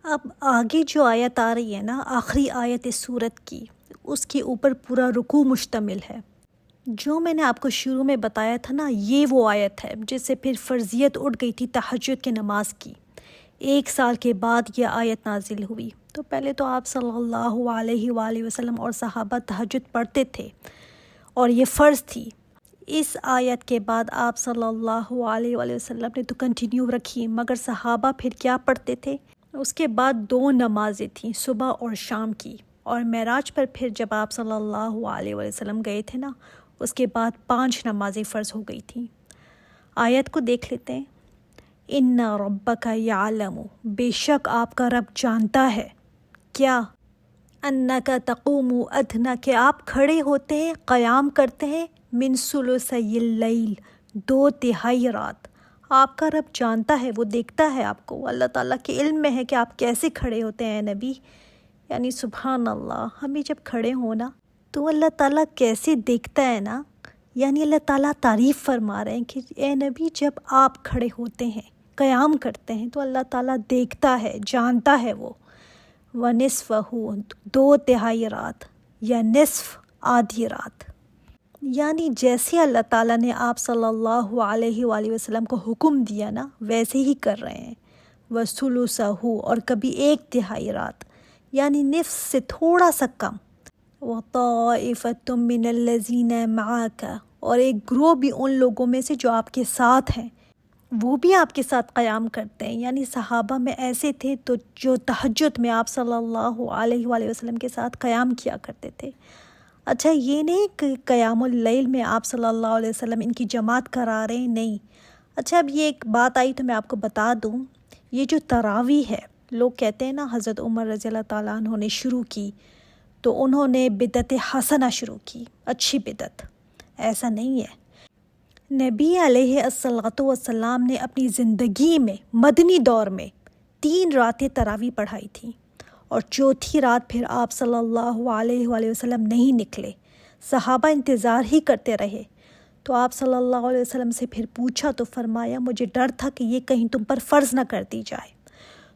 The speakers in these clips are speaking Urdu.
اب آگے جو آیت آ رہی ہے نا، آخری آیت اس سورت کی، اس کے اوپر پورا رکوع مشتمل ہے۔ جو میں نے آپ کو شروع میں بتایا تھا نا، یہ وہ آیت ہے جس سے پھر فرضیت اٹھ گئی تھی تہجد کی نماز کی۔ 1 سال کے بعد یہ آیت نازل ہوئی۔ تو پہلے تو آپ صلی اللہ علیہ وآلہ وسلم اور صحابہ تہجد پڑھتے تھے اور یہ فرض تھی۔ اس آیت کے بعد آپ صلی اللہ علیہ وآلہ وسلم نے تو کنٹینیو رکھی، مگر صحابہ پھر کیا پڑھتے تھے؟ اس کے بعد 2 نمازیں تھیں، صبح اور شام کی، اور معراج پر پھر جب آپ صلی اللہ علیہ وآلہ وسلم گئے تھے نا، اس کے بعد 5 نمازیں فرض ہو گئی تھیں۔ آیت کو دیکھ لیتے ہیں۔ ان ربک یعلم، بے شک آپ کا رب جانتا ہے کیا، انک تقوم ادنی، کہ آپ کھڑے ہوتے ہیں، قیام کرتے ہیں، من ثلثی اللیل، 2/3 رات۔ آپ کا رب جانتا ہے، وہ دیکھتا ہے آپ کو، اللہ تعالیٰ کے علم میں ہے کہ آپ کیسے کھڑے ہوتے ہیں نبی۔ یعنی سبحان اللہ، ہمیں جب کھڑے ہونا تو اللہ تعالیٰ کیسے دیکھتا ہے نا، یعنی اللہ تعالیٰ تعریف فرما رہے ہیں کہ اے نبی جب آپ کھڑے ہوتے ہیں، قیام کرتے ہیں، تو اللہ تعالیٰ دیکھتا ہے، جانتا ہے وہ۔ وَنِصْفَهُ، 2/3 رات، یا نصف، آدھی رات۔ یعنی جیسے اللہ تعالیٰ نے آپ صلی اللہ علیہ وآلہ وسلم کو حکم دیا نا، ویسے ہی کر رہے ہیں۔ وَثُلُثَهُ، اور کبھی 1/3 رات، یعنی نصف سے تھوڑا سا کم۔ وَطَائِفَةٌ مِّنَ الَّذِينَ مَعَكَ، اور ایک گروہ بھی ان لوگوں میں سے جو آپ کے ساتھ ہیں، وہ بھی آپ کے ساتھ قیام کرتے ہیں۔ یعنی صحابہ میں ایسے تھے تو جو تہجد میں آپ صلی اللہ علیہ وآلہ وسلم کے ساتھ قیام کیا کرتے تھے۔ اچھا، یہ نہیں کہ قیام اللیل میں آپ صلی اللہ علیہ وسلم ان کی جماعت کرا رہے ہیں، نہیں۔ اچھا، اب یہ ایک بات آئی تو میں آپ کو بتا دوں، یہ جو تراویح ہے، لوگ کہتے ہیں نا حضرت عمر رضی اللہ تعالیٰ عنہ نے شروع کی، تو انہوں نے بدعت حسنہ شروع کی، اچھی بدعت۔ ایسا نہیں ہے۔ نبی علیہ الصلوۃ والسلام نے اپنی زندگی میں مدنی دور میں 3 راتیں تراویح پڑھائی تھیں، اور 4تھی رات پھر آپ صلی اللہ علیہ وآلہ وسلم نہیں نکلے، صحابہ انتظار ہی کرتے رہے۔ تو آپ صلی اللہ علیہ وسلم سے پھر پوچھا تو فرمایا مجھے ڈر تھا کہ یہ کہیں تم پر فرض نہ کر دی جائے،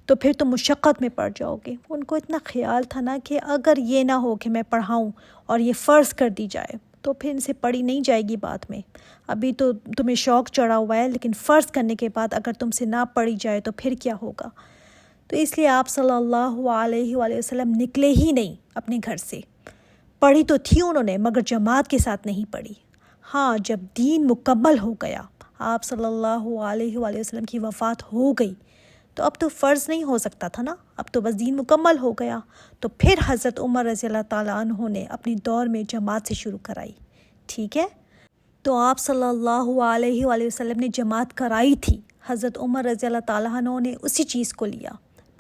تو پھر تم مشقت میں پڑ جاؤ گے۔ ان کو اتنا خیال تھا نا کہ اگر یہ نہ ہو کہ میں پڑھاؤں اور یہ فرض کر دی جائے تو پھر ان سے پڑھی نہیں جائے گی بعد میں۔ ابھی تو تمہیں شوق چڑھا ہوا ہے، لیکن فرض کرنے کے بعد اگر تم سے نہ پڑھی جائے تو پھر کیا ہوگا؟ تو اس لیے آپ صلی اللہ علیہ وآلہ وسلم نکلے ہی نہیں اپنے گھر سے۔ پڑھی تو تھی انہوں نے، مگر جماعت کے ساتھ نہیں پڑھی۔ ہاں، جب دین مکمل ہو گیا، آپ صلی اللہ علیہ وآلہ وسلم کی وفات ہو گئی، تو اب تو فرض نہیں ہو سکتا تھا نا، اب تو بس دین مکمل ہو گیا۔ تو پھر حضرت عمر رضی اللہ تعالیٰ عنہ نے اپنی دور میں جماعت سے شروع کرائی، ٹھیک ہے؟ تو آپ صلی اللہ علیہ وآلہ وسلم نے جماعت کرائی تھی، حضرت عمر رضی اللہ تعالیٰ عنہ نے اسی چیز کو لیا۔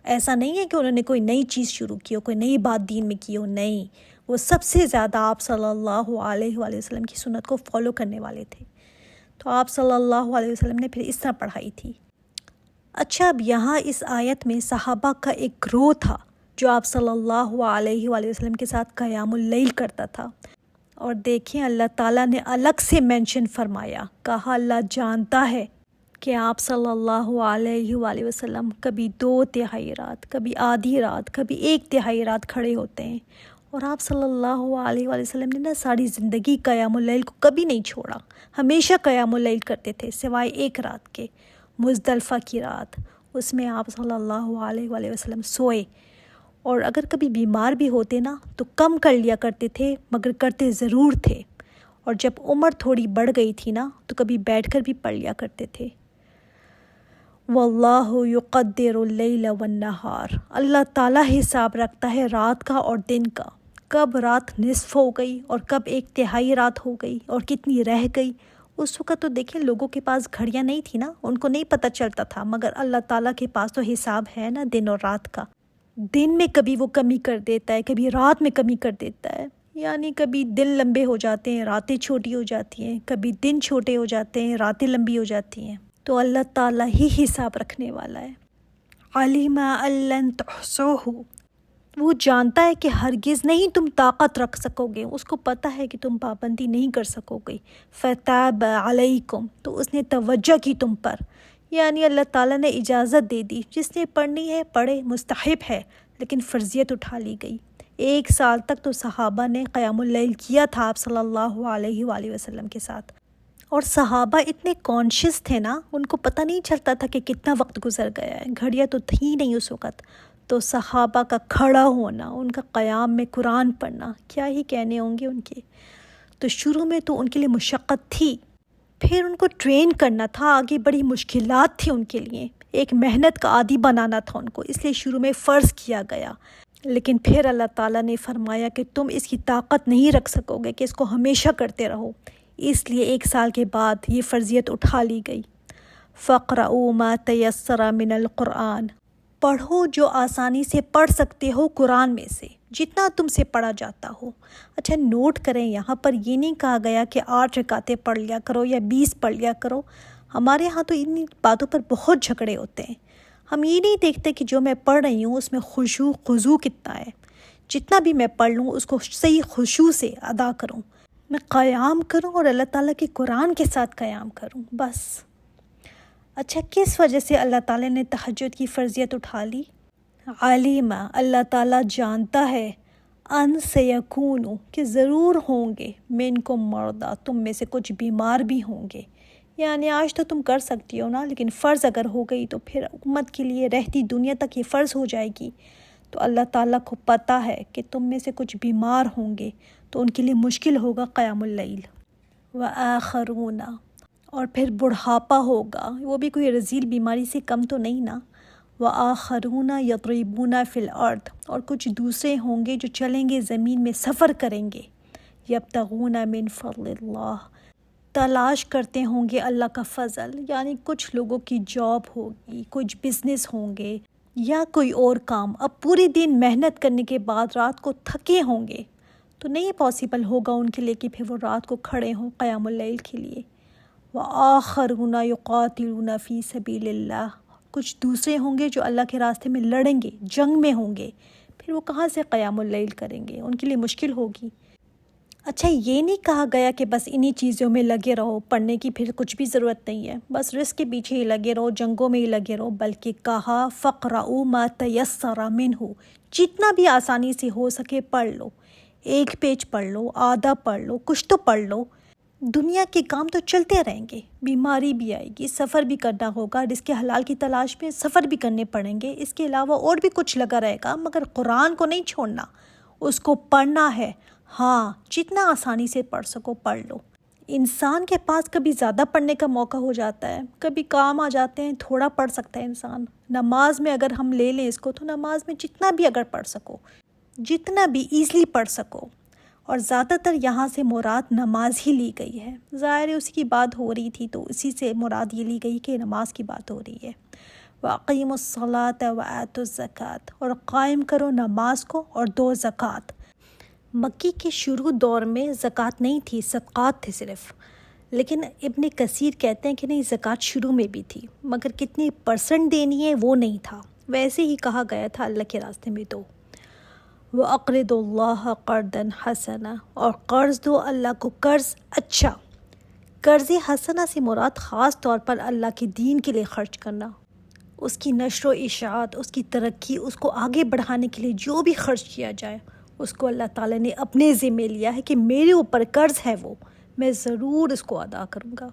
ایسا نہیں ہے کہ انہوں نے کوئی نئی چیز شروع کی ہو، کوئی نئی بات دین میں کی ہو، نہیں، وہ سب سے زیادہ آپ صلی اللہ علیہ وآلہ وسلم کی سنت کو فالو کرنے والے تھے۔ تو آپ صلی اللہ علیہ وسلم نے پھر اس طرح پڑھائی تھی۔ اچھا، اب یہاں اس آیت میں صحابہ کا ایک گروہ تھا جو آپ صلی اللہ علیہ وآلہ وسلم کے ساتھ قیام اللیل کرتا تھا، اور دیکھیں اللہ تعالیٰ نے الگ سے مینشن فرمایا، کہا اللہ جانتا ہے کہ آپ صلی اللہ علیہ وآلہ وسلم کبھی 2/3 رات، کبھی آدھی رات، کبھی 1/3 رات کھڑے ہوتے ہیں، اور آپ صلی اللہ علیہ وآلہ وسلم نے نا ساری زندگی قیام اللیل کو کبھی نہیں چھوڑا، ہمیشہ قیام اللیل کرتے تھے، سوائے 1 رات کے، مزدلفہ کی رات، اس میں آپ صلی اللہ علیہ وآلہ وسلم سوئے، اور اگر کبھی بیمار بھی ہوتے نا تو کم کر لیا کرتے تھے، مگر کرتے ضرور تھے، اور جب عمر تھوڑی بڑھ گئی تھی نا تو کبھی بیٹھ کر بھی پڑھ لیا کرتے تھے۔ واللہ یقدر اللیل والنہار، اللہ تعالیٰ حساب رکھتا ہے رات کا اور دن کا، کب رات نصف ہو گئی اور کب 1/3 رات ہو گئی اور کتنی رہ گئی۔ اس وقت تو دیکھیں لوگوں کے پاس گھڑیاں نہیں تھی نا، ان کو نہیں پتہ چلتا تھا، مگر اللہ تعالیٰ کے پاس تو حساب ہے نا دن اور رات کا۔ دن میں کبھی وہ کمی کر دیتا ہے، کبھی رات میں کمی کر دیتا ہے، یعنی کبھی دن لمبے ہو جاتے ہیں، راتیں چھوٹی ہو جاتی ہیں، کبھی دن چھوٹے ہو جاتے ہیں، راتیں لمبی ہو جاتی ہیں۔ تو اللہ تعالیٰ ہی حساب رکھنے والا ہے۔ علیم ان لن تحصوہ، وہ جانتا ہے کہ ہرگز نہیں تم طاقت رکھ سکو گے، اس کو پتہ ہے کہ تم پابندی نہیں کر سکو گے۔ فتاب علیکم، تو اس نے توجہ کی تم پر، یعنی اللہ تعالیٰ نے اجازت دے دی، جس نے پڑھنی ہے پڑھے، مستحب ہے، لیکن فرضیت اٹھا لی گئی۔ 1 سال تک تو صحابہ نے قیام اللیل کیا تھا آپ صلی اللہ علیہ وآلہ وسلم کے ساتھ، اور صحابہ اتنے کانشیس تھے نا، ان کو پتہ نہیں چلتا تھا کہ کتنا وقت گزر گیا ہے، گھڑیاں تو تھیں نہیں اس وقت۔ تو صحابہ کا کھڑا ہونا، ان کا قیام میں قرآن پڑھنا، کیا ہی کہنے ہوں گے ان کے۔ تو شروع میں تو ان کے لیے مشقت تھی، پھر ان کو ٹرین کرنا تھا، آگے بڑی مشکلات تھی ان کے لیے، ایک محنت کا عادی بنانا تھا ان کو، اس لیے شروع میں فرض کیا گیا۔ لیکن پھر اللہ تعالیٰ نے فرمایا کہ تم اس کی طاقت نہیں رکھ سکو گے کہ اس کو ہمیشہ کرتے رہو، اس لیے 1 سال کے بعد یہ فرضیت اٹھا لی گئی۔ فَاقْرَؤُوا مَا تَيَسَّرَ مِنَ الْقُرْآنِ، پڑھو جو آسانی سے پڑھ سکتے ہو قرآن میں سے، جتنا تم سے پڑھا جاتا ہو۔ اچھا نوٹ کریں، یہاں پر یہ نہیں کہا گیا کہ 8 رکعتیں پڑھ لیا کرو یا 20 پڑھ لیا کرو۔ ہمارے ہاں تو ان باتوں پر بہت جھگڑے ہوتے ہیں، ہم یہ نہیں دیکھتے کہ جو میں پڑھ رہی ہوں اس میں خشوع خضوع کتنا ہے، جتنا بھی میں پڑھ لوں اس کو صحیح خشوع سے ادا کروں، میں قیام کروں اور اللہ تعالیٰ کے قرآن کے ساتھ قیام کروں، بس۔ اچھا کس وجہ سے اللہ تعالیٰ نے تہجد کی فرضیت اٹھا لی؟ عالمہ، اللہ تعالیٰ جانتا ہے، ان سیکون، کہ ضرور ہوں گے، منکم مرضی، تم میں سے کچھ بیمار بھی ہوں گے۔ یعنی آج تو تم کر سکتی ہو نا، لیکن فرض اگر ہو گئی تو پھر امت کے لیے رہتی دنیا تک یہ فرض ہو جائے گی۔ تو اللہ تعالیٰ کو پتہ ہے کہ تم میں سے کچھ بیمار ہوں گے، تو ان کے لیے مشکل ہوگا قیام اللیل۔ وآخرون، اور پھر بڑھاپا ہوگا، وہ بھی کوئی رذیل بیماری سے کم تو نہیں نا۔ وآخرون یضربون فی الارض، اور کچھ دوسرے ہوں گے جو چلیں گے زمین میں، سفر کریں گے۔ یبتغون من فضل اللہ، تلاش کرتے ہوں گے اللہ کا فضل، یعنی کچھ لوگوں کی جاب ہوگی، کچھ بزنس ہوں گے یا کوئی اور کام، اب پورے دن محنت کرنے کے بعد رات کو تھکے ہوں گے، تو نہیں پاسبل ہوگا ان کے لیے کہ پھر وہ رات کو کھڑے ہوں قیام اللیل کے لیے۔ وآخرون یقاتلون فی سبیل اللہ، کچھ دوسرے ہوں گے جو اللہ کے راستے میں لڑیں گے، جنگ میں ہوں گے، پھر وہ کہاں سے قیام اللیل کریں گے، ان کے لیے مشکل ہوگی۔ اچھا یہ نہیں کہا گیا کہ بس انہی چیزوں میں لگے رہو، پڑھنے کی پھر کچھ بھی ضرورت نہیں ہے، بس رزق کے پیچھے ہی لگے رہو، جنگوں میں ہی لگے رہو، بلکہ کہا فَاقْرَؤُوا مَا تَيَسَّرَ مِنْهُ، جتنا بھی آسانی سے ہو سکے پڑھ لو، 1 پیج پڑھ لو، آدھا پڑھ لو، کچھ تو پڑھ لو۔ دنیا کے کام تو چلتے رہیں گے، بیماری بھی آئے گی، سفر بھی کرنا ہوگا، رزق حلال کی تلاش میں سفر بھی کرنے پڑیں گے، اس کے علاوہ اور بھی کچھ لگا رہے گا، مگر قرآن کو نہیں چھوڑنا، اس کو پڑھنا ہے۔ ہاں جتنا آسانی سے پڑھ سکو پڑھ لو۔ انسان کے پاس کبھی زیادہ پڑھنے کا موقع ہو جاتا ہے، کبھی کام آ جاتے ہیں، تھوڑا پڑھ سکتا ہے انسان۔ نماز میں اگر ہم لے لیں اس کو، تو نماز میں جتنا بھی اگر پڑھ سکو، جتنا بھی ایزلی پڑھ سکو، اور زیادہ تر یہاں سے مراد نماز ہی لی گئی ہے، ظاہر ہے اسی کی بات ہو رہی تھی تو اسی سے مراد یہ لی گئی کہ نماز کی بات ہو رہی ہے۔ وَأَقِیمُوا الصَّلَاةَ وَآتُوا الزَّکَاةَ، اور قائم کرو نماز کو اور دو زکوٰۃ۔ مکی کے شروع دور میں زکوٰۃ نہیں تھی، صدقات تھے صرف، لیکن ابن کثیر کہتے ہیں کہ نہیں، زکوٰۃ شروع میں بھی تھی، مگر کتنی % دینی ہے وہ نہیں تھا، ویسے ہی کہا گیا تھا اللہ کے راستے میں دو۔ وَأَقْرِضُوا اللَّهَ قَرْضًا حَسَنًا، اور قرض دو اللہ کو قرض اچھا۔ قرض حسنہ سے مراد خاص طور پر اللہ کے دین کے لیے خرچ کرنا، اس کی نشر و اشاعت، اس کی ترقی، اس کو آگے بڑھانے کے لیے جو بھی خرچ کیا جائے، اس کو اللہ تعالیٰ نے اپنے ذمہ لیا ہے کہ میرے اوپر قرض ہے، وہ میں ضرور اس کو ادا کروں گا۔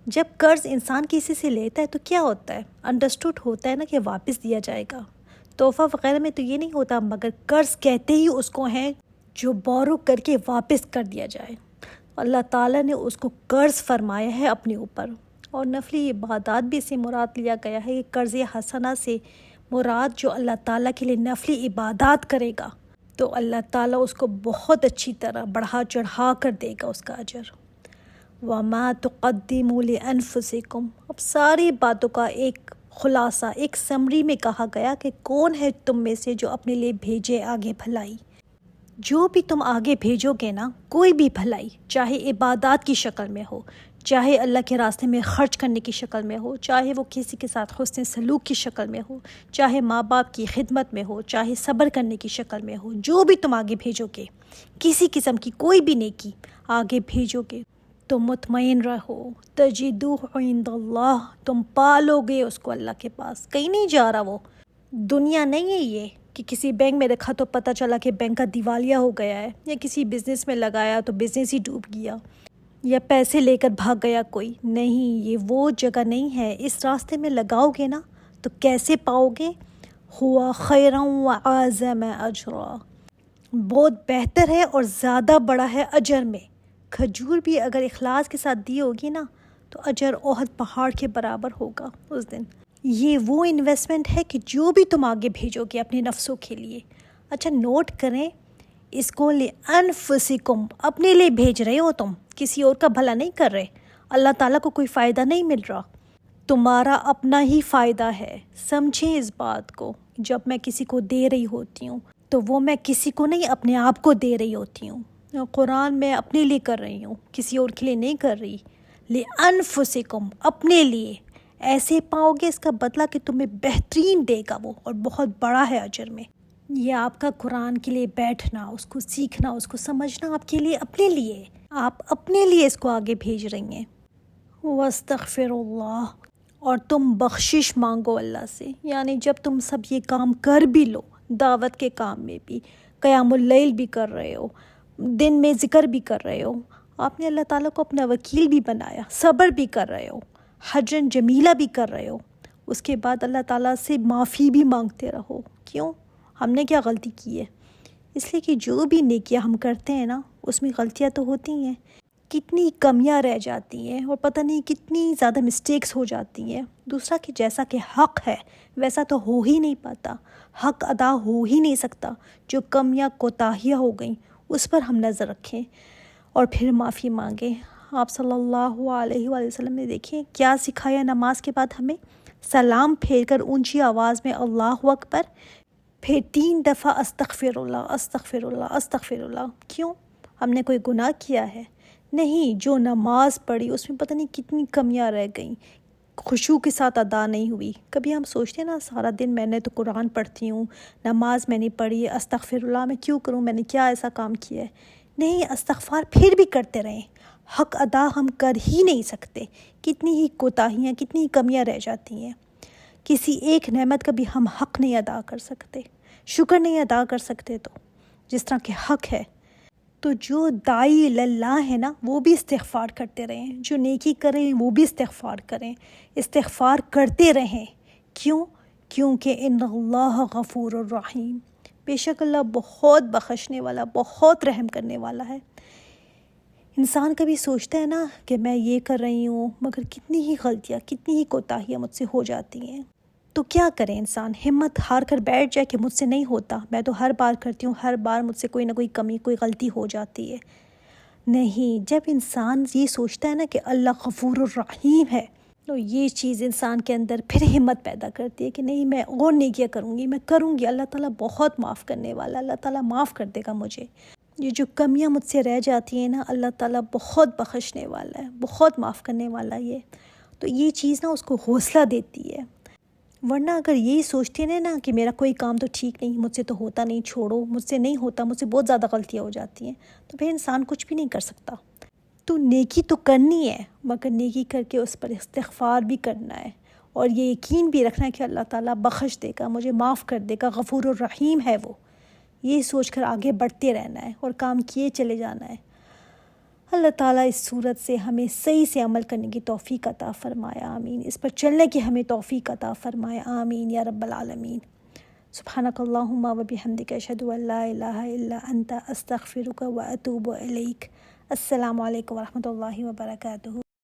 جب قرض انسان کسی سے لیتا ہے تو کیا ہوتا ہے؟ انڈرسٹوڈ ہوتا ہے نا کہ واپس دیا جائے گا، تحفہ وغیرہ میں تو یہ نہیں ہوتا، مگر قرض کہتے ہی اس کو ہیں جو بورو کر کے واپس کر دیا جائے۔ اللہ تعالیٰ نے اس کو قرض فرمایا ہے اپنے اوپر، اور نفلی عبادات بھی سے مراد لیا گیا ہے کہ قرض حسنہ سے مراد جو اللہ تعالیٰ کے لیے نفلی عبادات کرے گا، تو اللہ تعالیٰ اس کو بہت اچھی طرح بڑھا چڑھا کر دے گا اس کا اجر۔ وَمَا تُقَدِّمُوا لِأَنفُسِكُمْ، اب ساری باتوں کا ایک خلاصہ، ایک سمری میں کہا گیا کہ کون ہے تم میں سے جو اپنے لیے بھیجے آگے بھلائی۔ جو بھی تم آگے بھیجو گے نا، کوئی بھی بھلائی، چاہے عبادات کی شکل میں ہو، چاہے اللہ کے راستے میں خرچ کرنے کی شکل میں ہو، چاہے وہ کسی کے ساتھ حسن سلوک کی شکل میں ہو، چاہے ماں باپ کی خدمت میں ہو، چاہے صبر کرنے کی شکل میں ہو، جو بھی تم آگے بھیجو گے، کسی قسم کی کوئی بھی نیکی آگے بھیجو گے، تم مطمئن رہو، تجدوہ عند اللہ، تم پالو گے اس کو اللہ کے پاس، کہیں نہیں جا رہا وہ۔ دنیا نہیں ہے یہ کہ کسی بینک میں رکھا تو پتہ چلا کہ بینک کا دیوالیہ ہو گیا ہے، یا کسی بزنس میں لگایا تو بزنس ہی ڈوب گیا، یا پیسے لے کر بھاگ گیا کوئی۔ نہیں، یہ وہ جگہ نہیں ہے۔ اس راستے میں لگاؤ گے نا تو کیسے پاؤ گے؟ ہوا خیرا وعظم اجرا، بہت بہتر ہے اور زیادہ بڑا ہے اجر میں۔ کھجور بھی اگر اخلاص کے ساتھ دی ہوگی نا تو اجر احد پہاڑ کے برابر ہوگا اس دن۔ یہ وہ انویسٹمنٹ ہے کہ جو بھی تم آگے بھیجو گے اپنے نفسوں کے لیے۔ اچھا نوٹ کریں اس کو، لِأَنفُسِكُمْ، اپنے لیے بھیج رہے ہو تم، کسی اور کا بھلا نہیں کر رہے۔ اللہ تعالیٰ کو کوئی فائدہ نہیں مل رہا، تمہارا اپنا ہی فائدہ ہے۔ سمجھیں اس بات کو، جب میں کسی کو دے رہی ہوتی ہوں تو وہ میں کسی کو نہیں، اپنے آپ کو دے رہی ہوتی ہوں۔ قرآن میں اپنے لیے کر رہی ہوں، کسی اور کے لیے نہیں کر رہی۔ لِأَنفُسِكُمْ، اپنے لیے، ایسے پاؤ گے، اس کا بدلہ کہ تمہیں بہترین دے گا وہ، اور بہت بڑا ہے اجر میں۔ یہ آپ کا قرآن کے لیے بیٹھنا، اس کو سیکھنا، اس کو سمجھنا آپ کے لیے، اپنے لیے، آپ اپنے لیے اس کو آگے بھیج رہی ہیں۔ وَاسْتَغْفِرُ اللَّهَ، اور تم بخشش مانگو اللہ سے، یعنی جب تم سب یہ کام کر بھی لو، دعوت کے کام میں بھی، قیام اللیل بھی کر رہے ہو، دن میں ذکر بھی کر رہے ہو، آپ نے اللہ تعالیٰ کو اپنا وکیل بھی بنایا، صبر بھی کر رہے ہو، حجن جمیلہ بھی کر رہے ہو، اس کے بعد اللہ تعالیٰ سے معافی بھی مانگتے رہو۔ کیوں؟ ہم نے کیا غلطی کی ہے؟ اس لیے کہ جو بھی نیکیاں ہم کرتے ہیں نا اس میں غلطیاں تو ہوتی ہیں، کتنی کمیاں رہ جاتی ہیں، اور پتہ نہیں کتنی زیادہ مسٹیکس ہو جاتی ہیں۔ دوسرا کہ جیسا کہ حق ہے ویسا تو ہو ہی نہیں پاتا، حق ادا ہو ہی نہیں سکتا۔ جو کمیاں کوتاہیاں ہو گئیں اس پر ہم نظر رکھیں اور پھر معافی مانگیں۔ آپ صلی اللہ علیہ وآلہ وسلم نے دیکھیں کیا سکھایا نماز کے بعد ہمیں؟ سلام پھیر کر اونچی آواز میں اللہ اکبر، پھر 3 دفعہ استغفر اللہ استغفر اللہ استغفر اللہ۔ کیوں؟ ہم نے کوئی گناہ کیا ہے؟ نہیں، جو نماز پڑھی اس میں پتہ نہیں کتنی کمیاں رہ گئیں، خشوع کے ساتھ ادا نہیں ہوئی۔ کبھی ہم سوچتے ہیں نا سارا دن میں نے تو قرآن پڑھتی ہوں، نماز میں نہیں پڑھی، استغفر اللہ میں کیوں کروں، میں نے کیا ایسا کام کیا ہے؟ نہیں، استغفار پھر بھی کرتے رہیں، حق ادا ہم کر ہی نہیں سکتے، کتنی ہی کوتاہیاں، کتنی ہی کمیاں رہ جاتی ہیں۔ کسی ایک نعمت کا بھی ہم حق نہیں ادا کر سکتے، شکر نہیں ادا کر سکتے، تو جس طرح کہ حق ہے۔ تو جو داعی اللہ ہے نا وہ بھی استغفار کرتے رہیں، جو نیکی کریں وہ بھی استغفار کریں، استغفار کرتے رہیں۔ کیوں؟ کیونکہ ان اللہ غفور الرحیم، بے شک اللہ بہت بخشنے والا، بہت رحم کرنے والا ہے۔ انسان کبھی سوچتا ہے نا کہ میں یہ کر رہی ہوں مگر کتنی ہی غلطیاں، کتنی ہی کوتاہیاں مجھ سے ہو جاتی ہیں، تو کیا کرے انسان؟ ہمت ہار کر بیٹھ جائے کہ مجھ سے نہیں ہوتا، میں تو ہر بار کرتی ہوں، ہر بار مجھ سے کوئی نہ کوئی کمی، کوئی غلطی ہو جاتی ہے۔ نہیں، جب انسان یہ سوچتا ہے نا کہ اللہ غفور الرحیم ہے تو یہ چیز انسان کے اندر پھر ہمت پیدا کرتی ہے کہ نہیں، میں اور نیکیاں کروں گی، میں کروں گی، اللہ تعالیٰ بہت معاف کرنے والا، اللہ تعالیٰ معاف کر دے گا مجھے۔ یہ جو کمیاں مجھ سے رہ جاتی ہیں نا اللہ تعالیٰ بہت بخشنے والا ہے، بہت معاف کرنے والا ہے۔ تو یہ چیز نا اس کو حوصلہ دیتی ہے۔ ورنہ اگر یہی سوچتے ہیں نا کہ میرا کوئی کام تو ٹھیک نہیں، مجھ سے تو ہوتا نہیں، چھوڑو، مجھ سے نہیں ہوتا، مجھ سے بہت زیادہ غلطیاں ہو جاتی ہیں، تو پھر انسان کچھ بھی نہیں کر سکتا۔ تو نیکی تو کرنی ہے مگر نیکی کر کے اس پر استغفار بھی کرنا ہے، اور یہ یقین بھی رکھنا ہے کہ اللہ تعالیٰ بخش دے گا، مجھے معاف کر دے گا، غفور الرحیم ہے وہ۔ یہ سوچ کر آگے بڑھتے رہنا ہے اور کام کیے چلے جانا ہے۔ اللہ تعالیٰ اس صورت سے ہمیں صحیح سے عمل کرنے کی توفیق عطا فرمائے، آمین۔ اس پر چلنے کی ہمیں توفیق عطا فرمائے، آمین یا رب العالمین۔ سبحانک اللہم و بحمدک، اشہد ان لا الہ الا انت، استغفرک و اتوب الیک۔ السلام علیکم ورحمۃ اللہ وبرکاتہ۔